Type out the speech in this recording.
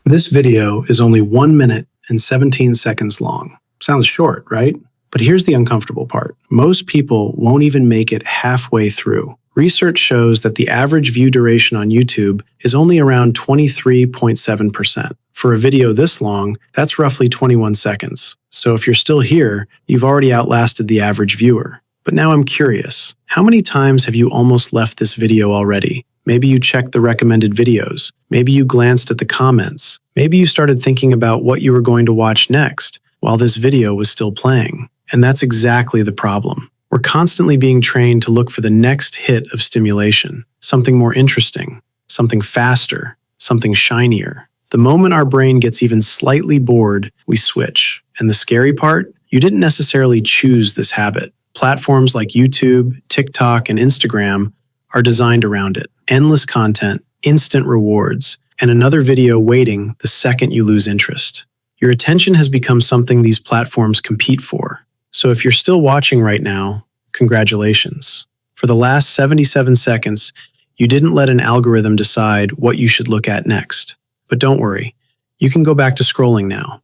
This video is only 1 minute and 17 seconds long. Sounds short, right? But here's the uncomfortable part. Most people won't even make it halfway through. Research shows that the average view duration on YouTube is only around 23.7%. For a video this long, that's roughly 21 seconds. So if you're still here, you've already outlasted the average viewer. But now I'm curious, how many times have you almost left this video already? Maybe you checked the recommended videos. Maybe you glanced at the comments. Maybe you started thinking about what you were going to watch next while this video was still playing. And that's exactly the problem. We're constantly being trained to look for the next hit of stimulation, something more interesting, something faster, something shinier. The moment our brain gets even slightly bored, we switch. And the scary part? You didn't necessarily choose this habit. Platforms like YouTube, TikTok, and Instagram are designed around it. Endless content, instant rewards, and another video waiting the second you lose interest. Your attention has become something these platforms compete for. So if you're still watching right now, congratulations. For the last 77 seconds, you didn't let an algorithm decide what you should look at next. But don't worry, you can go back to scrolling now.